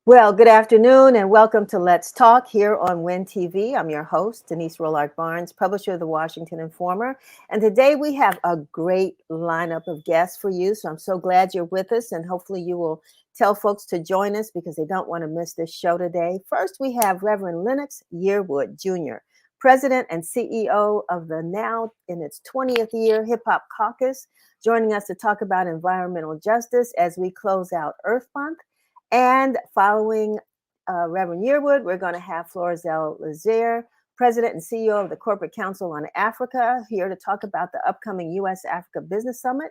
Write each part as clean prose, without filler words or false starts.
Well, good afternoon and welcome to Let's Talk here on WIN TV. I'm your host, Denise Rolark Barnes, publisher of the Washington Informer. And today we have a great lineup of guests for you. So I'm so glad you're with us, and hopefully you will tell folks to join us because they don't want to miss this show today. First, we have Reverend Lennox Yearwood Jr., President and CEO of the now in its 20th year Hip Hop Caucus, joining us to talk about environmental justice as we close out Earth Month. And following Reverend Yearwood, we're going to have Florizel Lassiter, President and CEO of the Corporate Council on Africa, here to talk about the upcoming U.S.-Africa Business Summit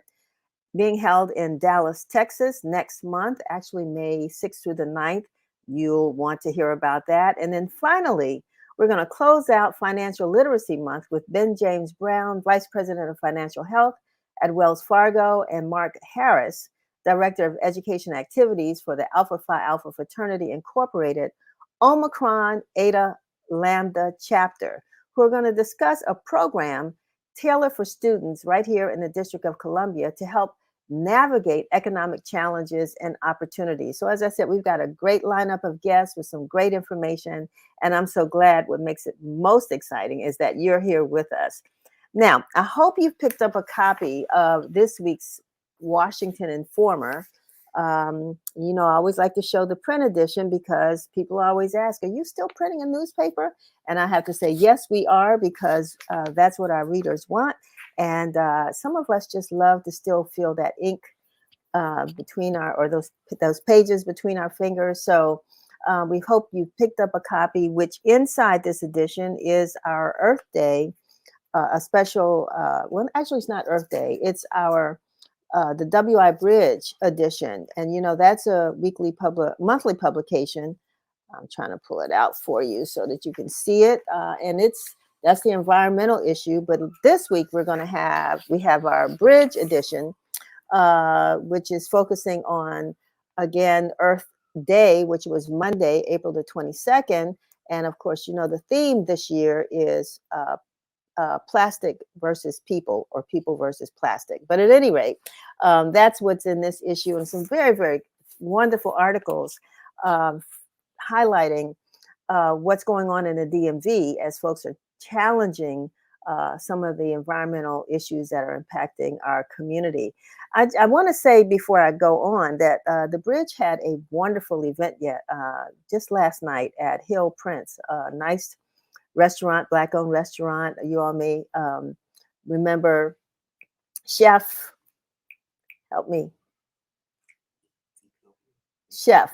being held in Dallas, Texas next month, actually May 6th through the 9th. You'll want to hear about that. And then finally, we're going to close out Financial Literacy Month with Ben James Brown, Vice President of Financial Health at Wells Fargo, and Mark Harris, Director of Education Activities for the Alpha Phi Alpha Fraternity Incorporated, Omicron Eta Lambda chapter, who are going to discuss a program tailored for students right here in the District of Columbia to help navigate economic challenges and opportunities. So as I said, we've got a great lineup of guests with some great information, and I'm so glad. What makes it most exciting is that you're here with us. Now, I hope you've picked up a copy of this week's Washington Informer. I always like to show the print edition because people always ask, are you still printing a newspaper? And I have to say, yes, we are, because that's what our readers want. And some of us just love to still feel that ink between those pages between our fingers. So we hope you picked up a copy, which inside this edition is our Earth Day, a special, well, actually it's not Earth Day, it's our the WI Bridge edition. And, that's a monthly publication. I'm trying to pull it out for you so that you can see it. And that's the environmental issue. But this week we have our Bridge edition, which is focusing on, again, Earth Day, which was Monday, April the 22nd. And of course, the theme this year is plastic versus people, or people versus plastic. But at any rate, that's what's in this issue, and some very, very wonderful articles highlighting what's going on in the DMV as folks are challenging some of the environmental issues that are impacting our community. I want to say before I go on that the Bridge had a wonderful event just last night at Hill Prince, a nice restaurant, Black-owned restaurant. You all may remember Chef, help me, Chef.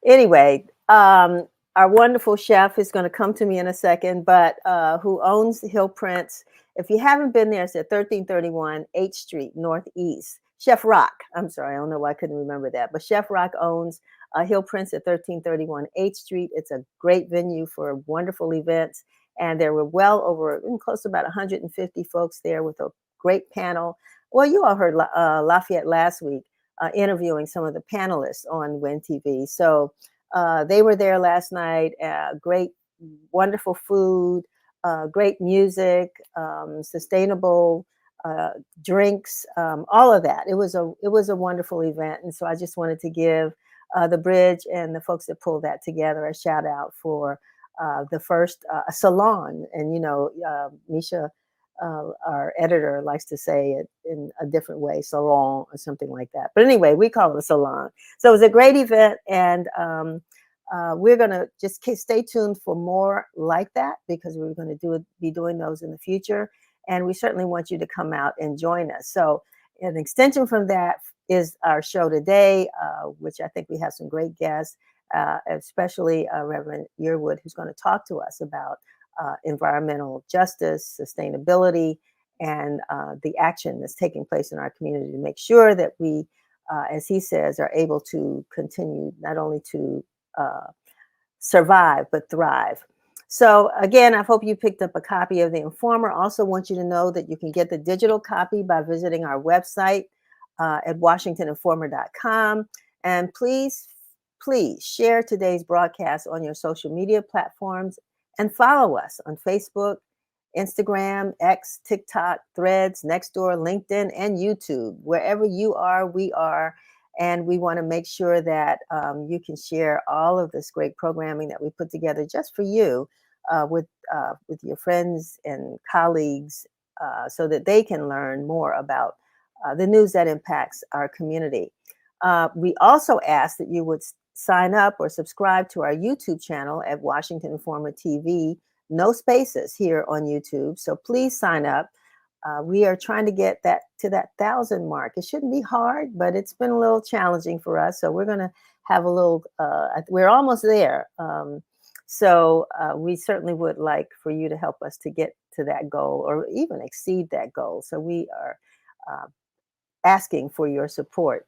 Anyway, our wonderful chef is going to come to me in a second, but who owns Hill Prince. If you haven't been there, it's at 1331 H Street Northeast. Chef Rock, I'm sorry, I don't know why I couldn't remember that, but Chef Rock owns Hill Prince at 1331 H Street. It's a great venue for wonderful events. And there were close to about 150 folks there with a great panel. Well, you all heard Lafayette last week interviewing some of the panelists on WIN TV. So they were there last night. Great, wonderful food, great music, sustainable drinks, all of that. It was a wonderful event. And so I just wanted to give the Bridge and the folks that pulled that together a shout out for the first salon. And, Misha, our editor, likes to say it in a different way, salon or something like that. But anyway, we call it a salon. So it was a great event. And we're going to just stay tuned for more like that, because we're going to be doing those in the future. And we certainly want you to come out and join us. So an extension from that is our show today, which I think we have some great guests. Especially Reverend Yearwood, who's going to talk to us about environmental justice, sustainability, and the action that's taking place in our community to make sure that we, as he says, are able to continue not only to survive, but thrive. So again, I hope you picked up a copy of the Informer. Also want you to know that you can get the digital copy by visiting our website at washingtoninformer.com. And please share today's broadcast on your social media platforms and follow us on Facebook, Instagram, X, TikTok, Threads, Nextdoor, LinkedIn, and YouTube. Wherever you are, we are. And we want to make sure that you can share all of this great programming that we put together just for you with your friends and colleagues so that they can learn more about the news that impacts our community. We also ask that you would sign up or subscribe to our YouTube channel at Washington Informer TV. No spaces here on YouTube. So please sign up. We are trying to get that to that 1,000 mark. It shouldn't be hard, but it's been a little challenging for us. So we're going to have a little, we're almost there. So we certainly would like for you to help us to get to that goal or even exceed that goal. So we are asking for your support.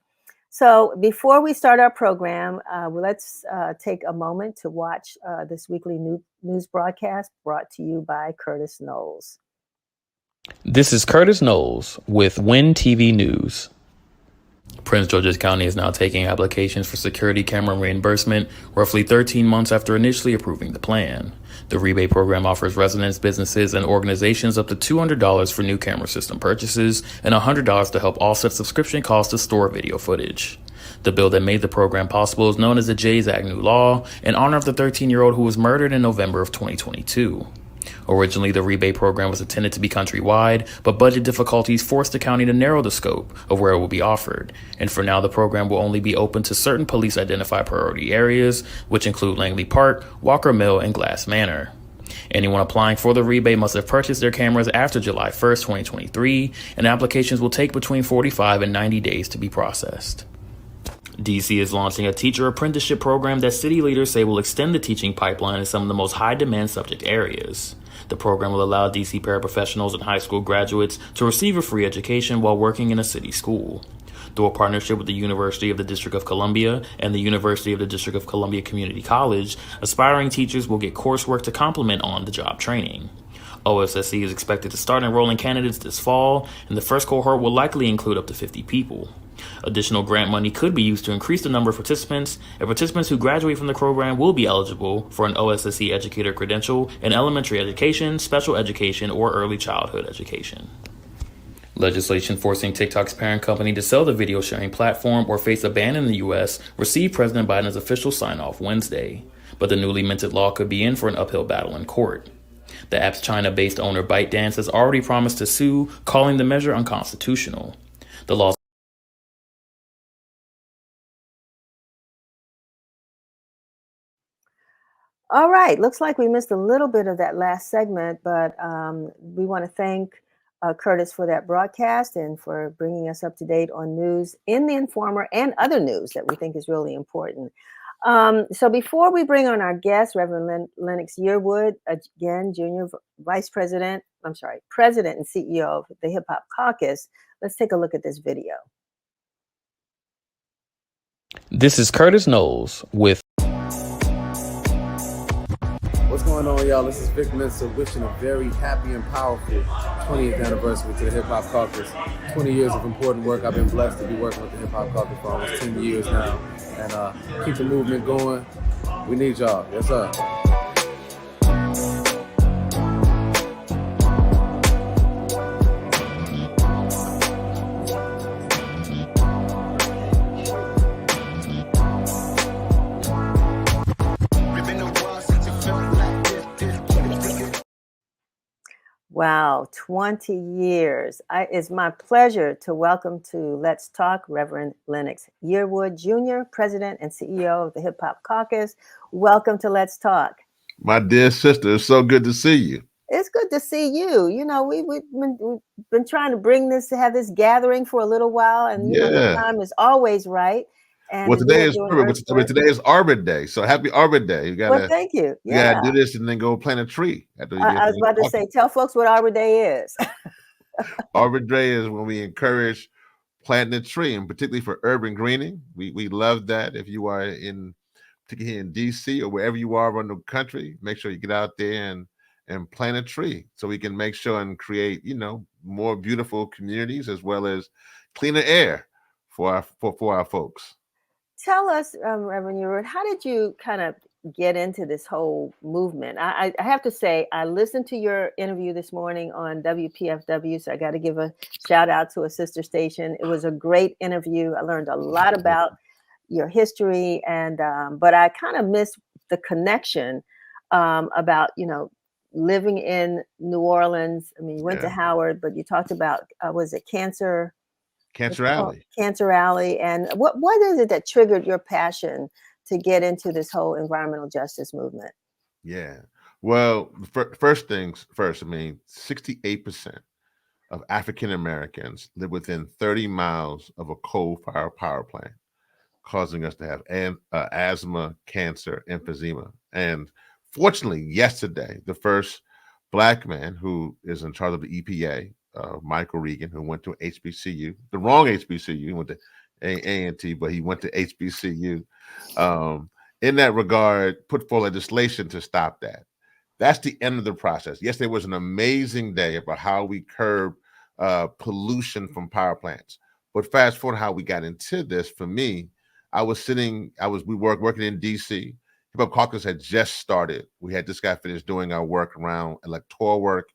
So before we start our program, let's take a moment to watch this weekly news broadcast brought to you by Curtis Knowles. This is Curtis Knowles with WIN TV News. Prince George's County is now taking applications for security camera reimbursement roughly 13 months after initially approving the plan. The rebate program offers residents, businesses, and organizations up to $200 for new camera system purchases and $100 to help offset subscription costs to store video footage. The bill that made the program possible is known as the Jay's Act New Law, in honor of the 13-year-old who was murdered in November of 2022. Originally, the rebate program was intended to be countrywide, but budget difficulties forced the county to narrow the scope of where it will be offered. And for now, the program will only be open to certain police-identified priority areas, which include Langley Park, Walker Mill, and Glass Manor. Anyone applying for the rebate must have purchased their cameras after July 1st, 2023, and applications will take between 45 and 90 days to be processed. DC is launching a teacher apprenticeship program that city leaders say will extend the teaching pipeline in some of the most high-demand subject areas. The program will allow DC paraprofessionals and high school graduates to receive a free education while working in a city school. Through a partnership with the University of the District of Columbia and the University of the District of Columbia Community College, aspiring teachers will get coursework to complement on-the-job training. OSSC is expected to start enrolling candidates this fall, and the first cohort will likely include up to 50 people. Additional grant money could be used to increase the number of participants, and participants who graduate from the program will be eligible for an OSSC educator credential in elementary education, special education, or early childhood education. Legislation forcing TikTok's parent company to sell the video sharing platform or face a ban in the U.S. received President Biden's official sign-off Wednesday, but the newly minted law could be in for an uphill battle in court. The app's China-based owner ByteDance has already promised to sue, calling the measure unconstitutional. The law. All right, looks like we missed a little bit of that last segment, but we want to thank Curtis for that broadcast and for bringing us up to date on news in the Informer and other news that we think is really important. So before we bring on our guest, Reverend Lennox Yearwood, again, President and CEO of the Hip Hop Caucus, let's take a look at this video. This is Curtis Knowles with. What's going on, y'all? This is Vic Mensa wishing a very happy and powerful 20th anniversary to the Hip Hop Caucus. 20 years of important work. I've been blessed to be working with the Hip Hop Caucus for almost 10 years now. And keep the movement going. We need y'all. Yes, sir. Wow, 20 years. It's my pleasure to welcome to Let's Talk Reverend Lennox Yearwood, Jr., President and CEO of the Hip Hop Caucus. Welcome to Let's Talk. My dear sister, it's so good to see you. It's good to see you. You know, we've been trying to have this gathering for a little while, and you know, the time is always right. And well, today is Arbor Day, so happy Arbor Day. You gotta, thank you. You gotta do this and then go plant a tree. I was about to say, tell folks what Arbor Day is. Arbor Day is when we encourage planting a tree, and particularly for urban greening. We love that. If you are particularly here in DC or wherever you are around the country, make sure you get out there and plant a tree so we can make sure and create, more beautiful communities as well as cleaner air for our folks. Tell us, Reverend Yearwood, how did you kind of get into this whole movement. I have to say, I listened to your interview this morning on WPFW, so I got to give a shout out to a sister station. It was a great interview. I learned a lot about your history, and but I kind of missed the connection about living in New Orleans. I mean, you went to Yeah. Howard, but you talked about was it cancer? What's Cancer it called? Alley. Cancer Alley. And what is it that triggered your passion to get into this whole environmental justice movement? Yeah. Well, first things first, I mean, 68% of African Americans live within 30 miles of a coal-fired power plant, causing us to have asthma, cancer, emphysema. And fortunately, yesterday, the first Black man who is in charge of the EPA, Michael Regan, who went to HBCU, the wrong HBCU, he went to A&T, but he went to HBCU. In that regard, put forth legislation to stop that. That's the end of the process. Yes, there was an amazing day about how we curb pollution from power plants. But fast forward how we got into this, for me, we were working in DC. Hip Hop Caucus had just started. We had just got finished doing our work around electoral work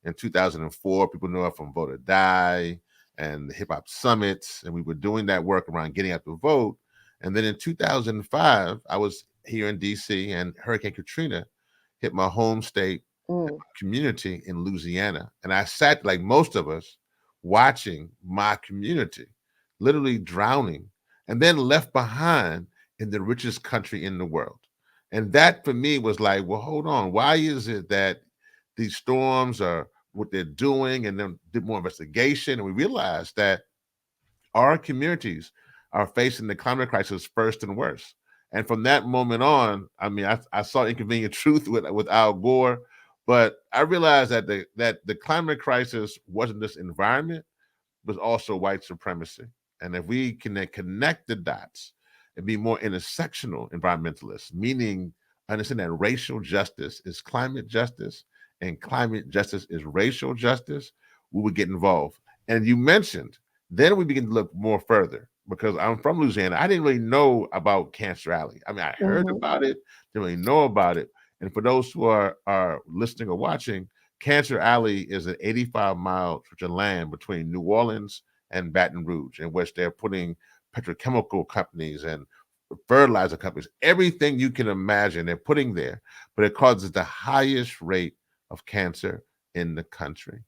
in 2004. People knew us from Vote or Die and the Hip Hop Summits. And we were doing that work around getting out the vote. And then in 2005, I was here in DC and Hurricane Katrina hit my home state community in Louisiana. And I sat, like most of us, watching my community literally drowning and then left behind in the richest country in the world. And that for me was like, well, hold on. Why is it that these storms are what they're doing? And then did more investigation. And we realized that our communities are facing the climate crisis first and worst. And from that moment on, I mean, I saw Inconvenient Truth with Al Gore, but I realized that the climate crisis wasn't just environment, but also white supremacy. And if we can then connect the dots and be more intersectional environmentalists, meaning understand that racial justice is climate justice and climate justice is racial justice, we would get involved. And you mentioned, then we begin to look more further because I'm from Louisiana. I didn't really know about Cancer Alley. I mean, I heard about it, didn't really know about it. And for those who are listening or watching, Cancer Alley is an 85-mile stretch of land between New Orleans and Baton Rouge, in which they're putting petrochemical companies and fertilizer companies, everything you can imagine they're putting there, but it causes the highest rate of cancer in the country.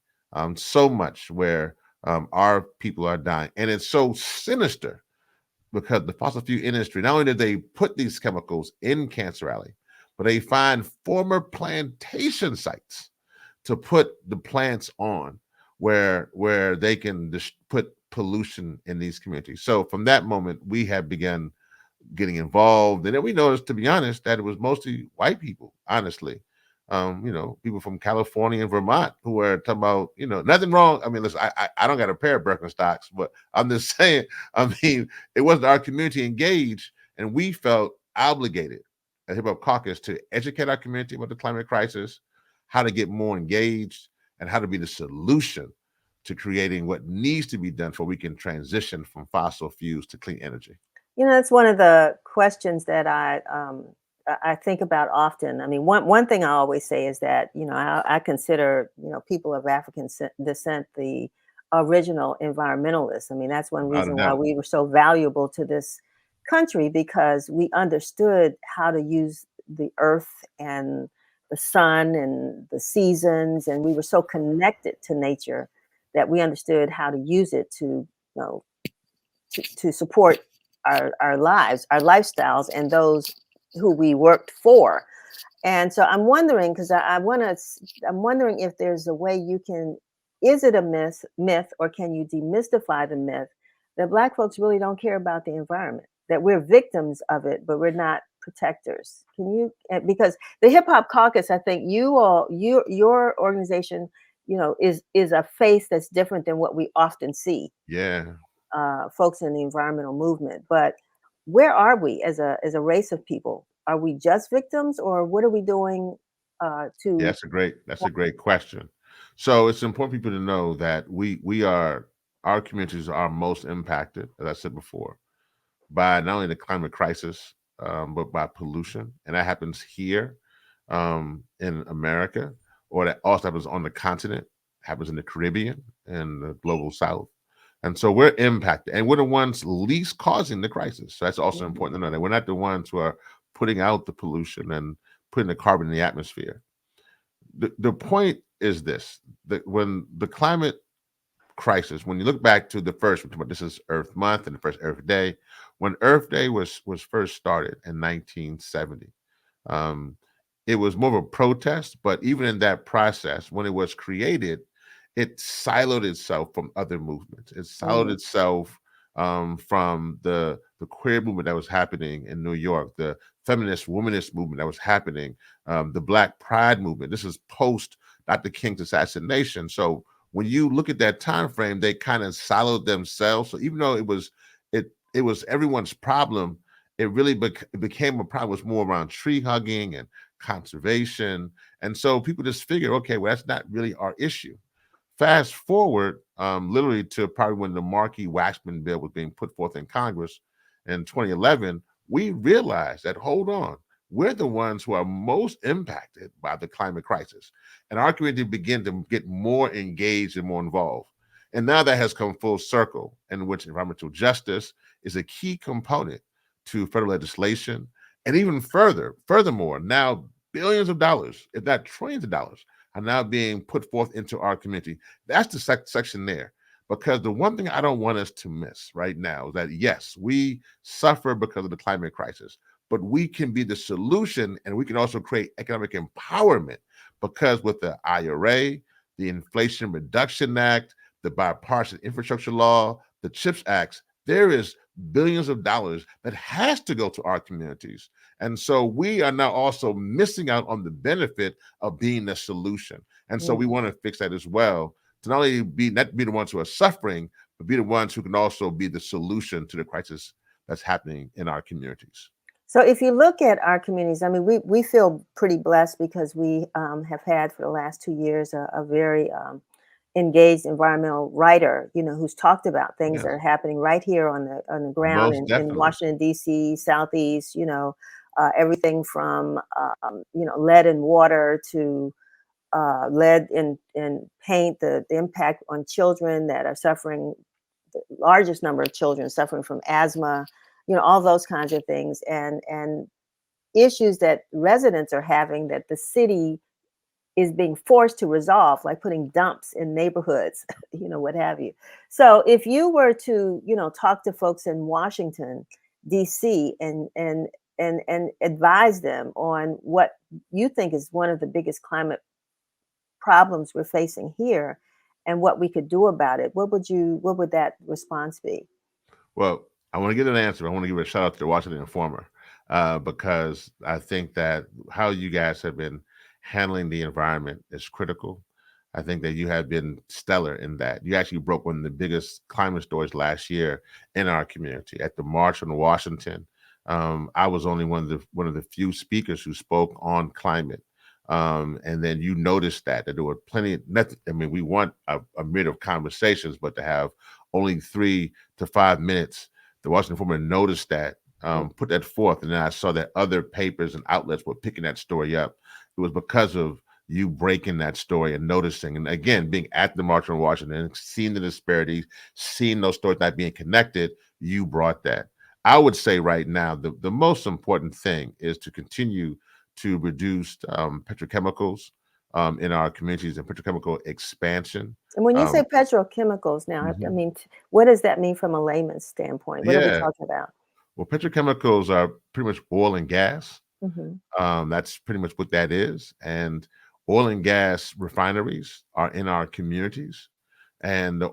So much where our people are dying. And it's so sinister because the fossil fuel industry, not only did they put these chemicals in Cancer Alley, but they find former plantation sites to put the plants on where they can just put pollution in these communities. So from that moment, we have begun getting involved. And then we noticed, to be honest, that it was mostly white people, honestly. People from California and Vermont who are talking about, nothing wrong. I mean, listen, I don't got a pair of Birkenstocks, but I'm just saying, I mean, it wasn't our community engaged, and we felt obligated at Hip Hop Caucus to educate our community about the climate crisis, how to get more engaged, and how to be the solution to creating what needs to be done so we can transition from fossil fuels to clean energy. That's one of the questions that I think about often. I mean, one thing I always say is that I consider people of African descent the original environmentalists. I mean, that's one reason why we were so valuable to this country, because we understood how to use the earth and the sun and the seasons, and we were so connected to nature that we understood how to use it to to support our lives, our lifestyles, and those who we worked for. And so I'm wondering, because I'm wondering if there's a way you can, is it a myth, or can you demystify the myth that Black folks really don't care about the environment, that we're victims of it, but we're not protectors? Can you, because the Hip Hop Caucus, I think your organization, is a face that's different than what we often see. Yeah. Folks in the environmental movement, but where are we as a race of people? Are we just victims, or what are we doing to? Yeah, that's a great question. So it's important for people to know that our communities are most impacted, as I said before, by not only the climate crisis, but by pollution, and that happens here in America, or that also happens on the continent, happens in the Caribbean and the global South. And so we're impacted, and we're the ones least causing the crisis. So that's also Mhm. important to know that we're not the ones who are putting out the pollution and putting the carbon in the atmosphere. The point is this: that when the climate crisis, when you look back to the first, this is Earth Month and the first Earth Day, when Earth Day was first started in 1970, um, it was more of a protest, but even in that process, when it was created, it siloed itself from other movements. It siloed Mm. itself from the queer movement that was happening in New York, the feminist, womanist movement that was happening, the Black Pride movement. This is post Dr. King's assassination. So when you look at that time frame, they kind of siloed themselves. So even though it was everyone's problem, it really became a problem. It was more around tree hugging and conservation. And so people just figure, okay, well, that's not really our issue. Fast forward, literally to probably when the Markey Waxman bill was being put forth in Congress in 2011, we realized that, hold on, we're the ones who are most impacted by the climate crisis. And our community began to get more engaged and more involved. And now that has come full circle, in which environmental justice is a key component to federal legislation. And even furthermore, now billions of dollars, if not trillions of dollars, are now being put forth into our community. That's the section there. Because the one thing I don't want us to miss right now is that, yes, we suffer because of the climate crisis, but we can be the solution, and we can also create economic empowerment, because with the IRA, the Inflation Reduction Act, the Bipartisan Infrastructure Law, the CHIPS Acts, there is billions of dollars that has to go to our communities. And so we are now also missing out on the benefit of being the solution. And so we Mhm. want to fix that as well, to not only not be the ones who are suffering, but be the ones who can also be the solution to the crisis that's happening in our communities. So if you look at our communities, I mean, we feel pretty blessed because we have had for the last 2 years a very engaged environmental writer, who's talked about things that Yes, are happening right here on the ground most in definitely. Washington D.C., Southeast. Everything from lead in water to lead in paint, the impact on children that are suffering, the largest number of children suffering from asthma, all those kinds of things, and issues that residents are having that the city is being forced to resolve, like putting dumps in neighborhoods, what have you. So if you were to, talk to folks in Washington, D.C., and advise them on what you think is one of the biggest climate problems we're facing here and what we could do about it, what would that response be? Well, I want to get an answer. I want to give a shout out to the Washington Informer, because I think that how you guys have been handling the environment is critical. I think that you have been stellar in that. You actually broke one of the biggest climate stories last year in our community at the March on Washington. I was only one of the few speakers who spoke on climate. And then you noticed that there were plenty. Nothing. I mean, we want a minute of conversations, but to have only 3 to 5 minutes. The Washington Informer noticed that, put that forth, and then I saw that other papers and outlets were picking that story up. It was because of you breaking that story and noticing, and again, being at the March on Washington, seeing the disparities, seeing those stories not being connected, you brought that. I would say right now, the most important thing is to continue to reduce petrochemicals in our communities and petrochemical expansion. And when you say Um, petrochemicals now, I mhm. mean, what does that mean from a layman's standpoint? What are we Yeah. talking about? Well, petrochemicals are pretty much oil and gas. Hmm. That's pretty much what that is. And oil and gas refineries are in our communities. And the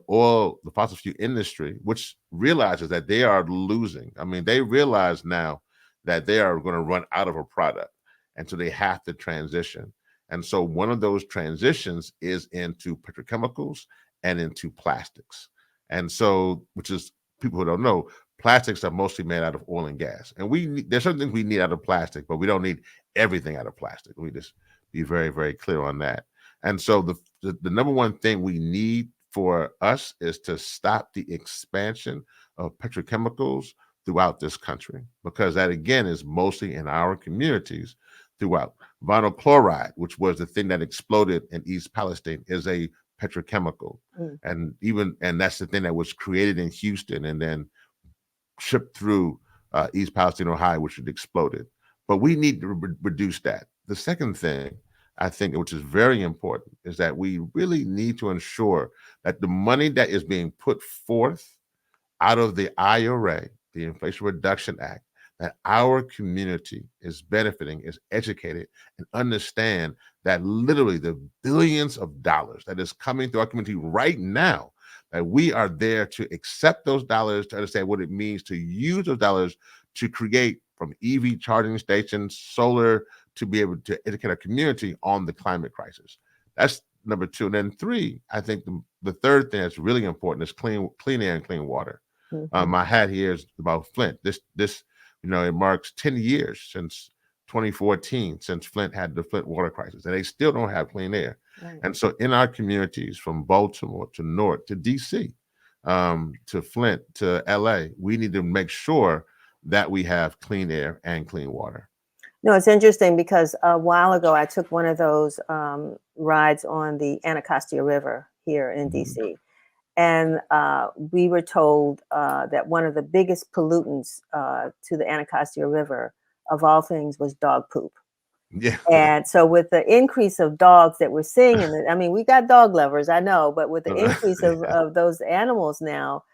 fossil fuel industry, which realizes that they are losing. I mean, they realize now that they are going to run out of a product. And so they have to transition. And so one of those transitions is into petrochemicals and into plastics. And so, which is, people who don't know, plastics are mostly made out of oil and gas. And there's certain things we need out of plastic, but we don't need everything out of plastic. We just be very, very clear on that. And so the number one thing we need for us is to stop the expansion of petrochemicals throughout this country, because that again is mostly in our communities throughout. Vinyl chloride, which was the thing that exploded in East Palestine, is a petrochemical. Mm. And that's the thing that was created in Houston and then shipped through East Palestine, Ohio, which had exploded. But we need to reduce that. The second thing I think, which is very important, is that we really need to ensure that the money that is being put forth out of the IRA, the Inflation Reduction Act, that our community is benefiting, is educated, and understand that literally the billions of dollars that is coming to our community right now, that we are there to accept those dollars, to understand what it means to use those dollars to create from EV charging stations, solar, to be able to educate our community on the climate crisis. That's number two. And then three, I think the third thing that's really important is clean air and clean water. Mm-hmm. My hat here is about Flint. This it marks 10 years since 2014 since Flint had the Flint water crisis, and they still don't have clean air. Right. And so in our communities, from Baltimore to Newark to DC, to Flint to LA, we need to make sure that we have clean air and clean water. No, it's interesting because a while ago I took one of those rides on the Anacostia River here in DC. And we were told that one of the biggest pollutants to the Anacostia River, of all things, was dog poop. Yeah. And so with the increase of dogs that we're seeing, I mean, we got dog lovers, I know, but with the increase of those animals now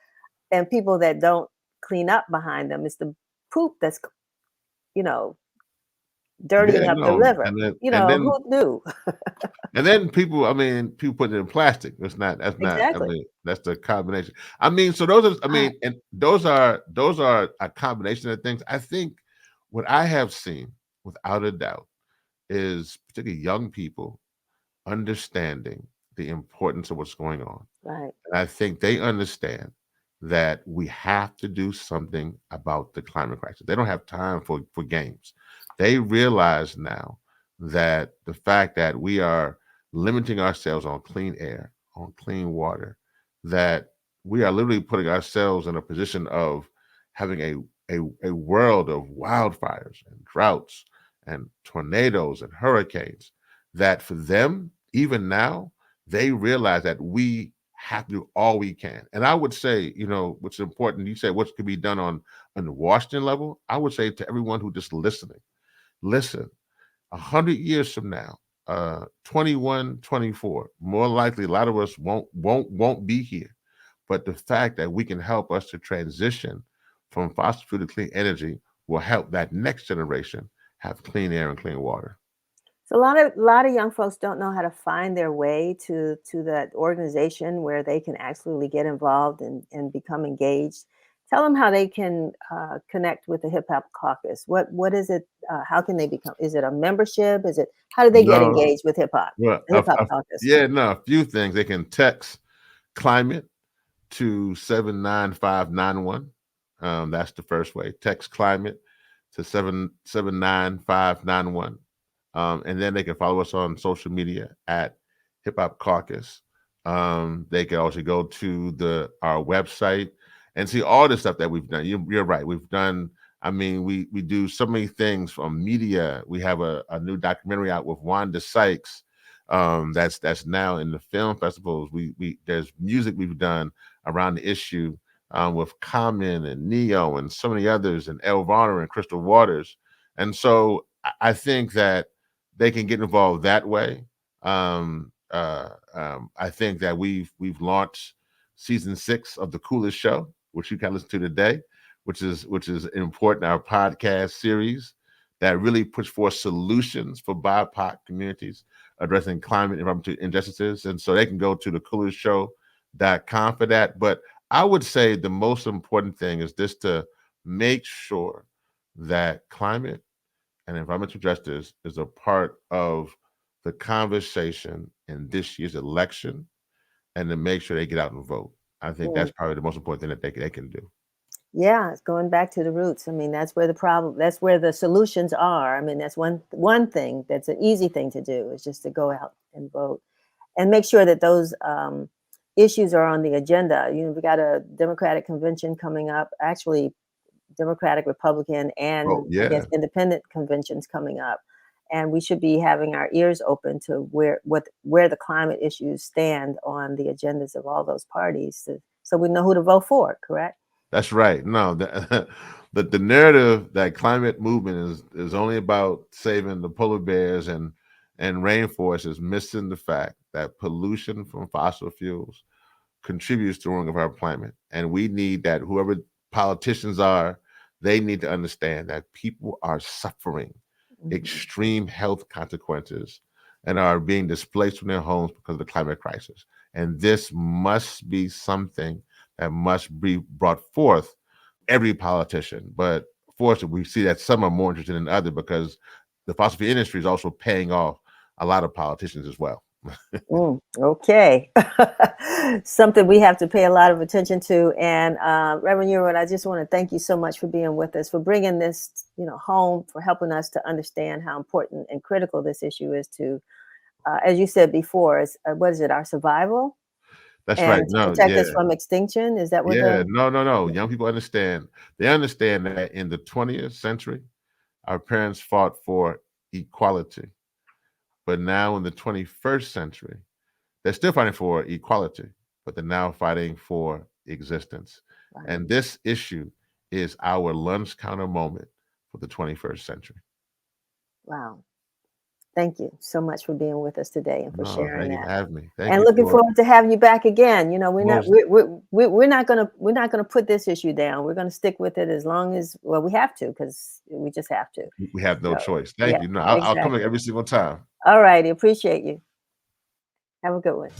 and people that don't clean up behind them, it's the poop that's, dirtying up the river. And then Who knew? And then people put it in plastic. That's not, Exactly. that's the combination. So those are a combination of things. I think what I have seen, without a doubt, is particularly young people understanding the importance of what's going on. Right. And I think they understand that we have to do something about the climate crisis. They don't have time for games. They realize now that the fact that we are limiting ourselves on clean air, on clean water, that we are literally putting ourselves in a position of having a world of wildfires and droughts and tornadoes and hurricanes, that for them, even now, they realize that we have to do all we can. And I would say, what's important, you say what could be done on the Washington level. I would say to everyone who just listening, listen, 100 years from now, 21, 24, more likely a lot of us won't be here. But the fact that we can help us to transition from fossil fuel to clean energy will help that next generation have clean air and clean water. So a lot of young folks don't know how to find their way to that organization where they can actually get involved and become engaged. Tell them how they can connect with the Hip Hop Caucus. What is it? How can they become? Is it a membership? How do they get engaged with hip hop? Well, Hip Hop Caucus. a few things. They can text climate to 79591. That's the first way. Text climate to 79591. And then they can follow us on social media at Hip Hop Caucus. They can also go to our website and see all the stuff that we've done. You're right. We've done, we do so many things from media. We have a new documentary out with Wanda Sykes. That's now in the film festivals. There's music we've done around the issue with Common and Neo and so many others, and Elvana and Crystal Waters. And so I think that they can get involved that way. I think that we've launched season 6 of The Coolest Show, which you can listen to today, which is important, our podcast series that really puts forth solutions for BIPOC communities addressing climate and environmental injustices. And so they can go to thecoolestshow.com for that. But I would say the most important thing is just to make sure that climate and environmental justice is a part of the conversation in this year's election, and to make sure they get out and vote. I think that's probably the most important thing that they can do. Yeah, it's going back to the roots. That's where the solutions are. That's one thing that's an easy thing to do, is just to go out and vote and make sure that those issues are on the agenda. We got a Democratic convention coming up. Actually, Democratic, Republican, and Oh, I guess yeah. independent conventions coming up. And we should be having our ears open to where the climate issues stand on the agendas of all those parties, so we know who to vote for. Correct? That's right. No, the narrative that climate movement is only about saving the polar bears and rainforests is missing the fact that pollution from fossil fuels contributes to the ruining of our planet. And we need that whoever politicians are, they need to understand that people are suffering extreme health consequences and are being displaced from their homes because of the climate crisis. And this must be something that must be brought forth every politician. But fortunately, we see that some are more interested than others because the fossil fuel industry is also paying off a lot of politicians as well. Okay. Something we have to pay a lot of attention to. And Reverend Yearwood, I just want to thank you so much for being with us, for bringing this, home, for helping us to understand how important and critical this issue is to, as you said before, what is it, our survival? That's right. And to No, protect yeah. us from extinction? Is that what Yeah, the... no. Young people understand. They understand that in the 20th century, our parents fought for equality. But now in the 21st century, they're still fighting for equality, but they're now fighting for existence. Right. And this issue is our lunch counter moment for the 21st century. Wow. Thank you so much for being with us today and for No, sharing thank you for that. having me. Thank And you looking for forward to having you back again. most. We're not gonna put this issue down. We're gonna stick with it as long as, well, we have to, because we just have to. We have no So, choice. yeah, Thank you. No, I'll come exactly. back every single time. All righty, appreciate you. Have a good one.